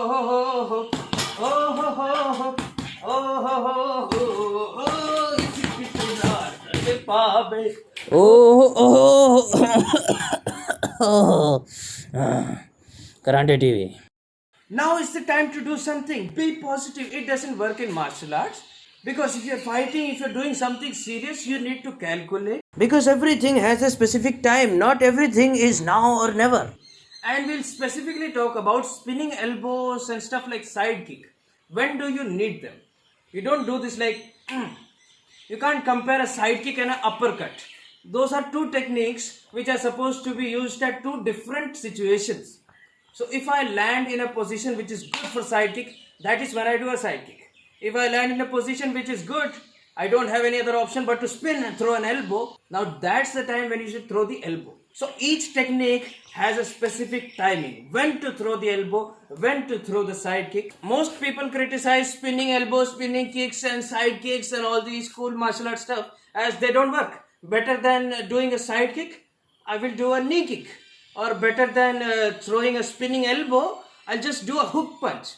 ho, oh ho ho, oh ho ho, oh, Pabe. Oh, oh. Karate TV. Now is the time to do something. Be positive. It doesn't work in martial arts. Because if you're fighting, if you're doing something serious, you need to calculate. Because everything has a specific time. Not everything is now or never. And we'll specifically talk about spinning elbows and stuff like side kick. When do you need them? You don't do this like... You can't compare a side kick and an uppercut. Those are two techniques which are supposed to be used at two different situations. So if I land in a position which is good for side kick, that is when I do a side kick. If I land in a position which is good, I don't have any other option but to spin and throw an elbow. Now that's the time when you should throw the elbow. So each technique has a specific timing. When to throw the elbow, when to throw the side kick. Most people criticize spinning elbows, spinning kicks and side kicks and all these cool martial arts stuff as they don't work. Better than doing a side kick, I will do a knee kick. Or better than throwing a spinning elbow, I'll just do a hook punch.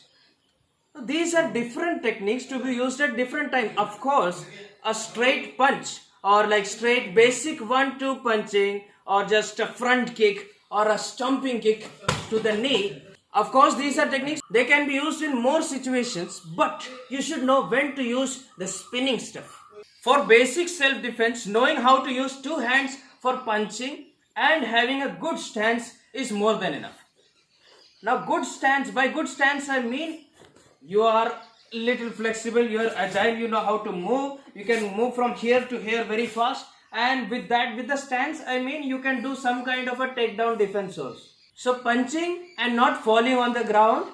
These are different techniques to be used at different times. Of course, a straight punch or like straight basic 1-2 punching or just a front kick or a stomping kick to the knee. Of course, these are techniques. They can be used in more situations, but you should know when to use the spinning stuff. For basic self-defense, knowing how to use two hands for punching and having a good stance is more than enough. Now, good stance, by good stance I mean you are little flexible, you are agile, you know how to move, you can move from here to here very fast, and with that, with the stance, I mean you can do some kind of a takedown defense also. So punching and not falling on the ground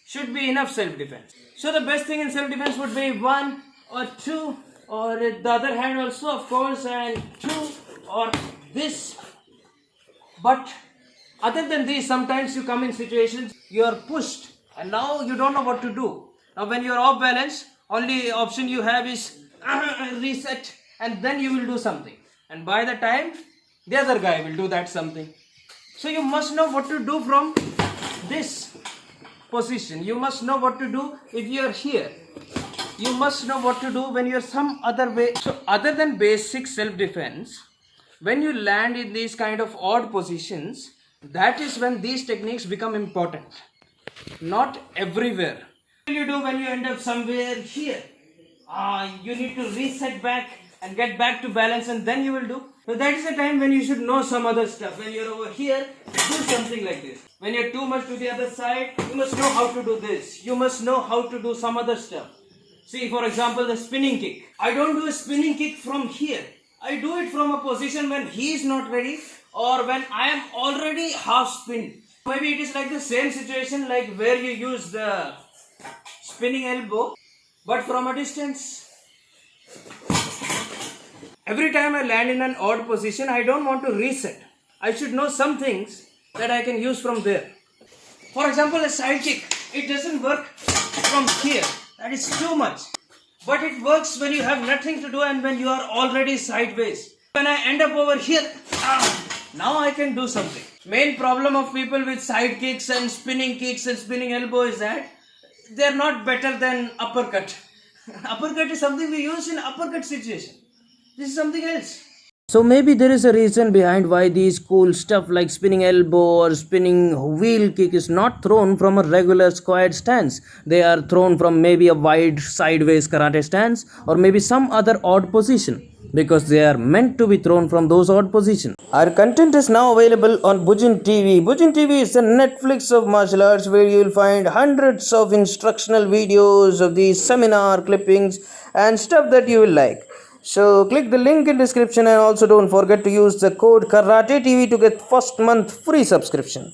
should be enough self-defense. So the best thing in self-defense would be 1 or 2 or the other hand also of course, and 2 or this. But other than this, sometimes you come in situations you are pushed and now you don't know what to do. Now when you are off balance, only option you have is reset and then you will do something. And by the time, the other guy will do that something. So you must know what to do from this position. You must know what to do if you are here. You must know what to do when you are some other way. So other than basic self-defense, when you land in these kind of odd positions, that is when these techniques become important. Not everywhere. What will you do when you end up somewhere here? You need to reset back and get back to balance and then you will do. So that is the time when you should know some other stuff. When you are over here, do something like this. When you are too much to the other side, you must know how to do this. You must know how to do some other stuff. See, for example, the spinning kick. I don't do a spinning kick from here. I do it from a position when he is not ready or when I am already half spinned. Maybe it is like the same situation like where you use the spinning elbow but from a distance. Every time I land in an odd position, I don't want to reset. I should know some things that I can use from there. For example, a side kick. It doesn't work from here. That is too much. But it works when you have nothing to do and when you are already sideways. When I end up over here, now I can do something. Main problem of people with side kicks and spinning elbow is that they are not better than uppercut. Uppercut is something we use in uppercut situation. This is something else. So maybe there is a reason behind why these cool stuff like spinning elbow or spinning wheel kick is not thrown from a regular squared stance. They are thrown from maybe a wide sideways karate stance or maybe some other odd position because they are meant to be thrown from those odd positions. Our content is now available on Bujin TV. Bujin TV is the Netflix of martial arts where you will find hundreds of instructional videos of these seminar clippings and stuff that you will like. So click the link in description and also don't forget to use the code Karate TV to get first month free subscription.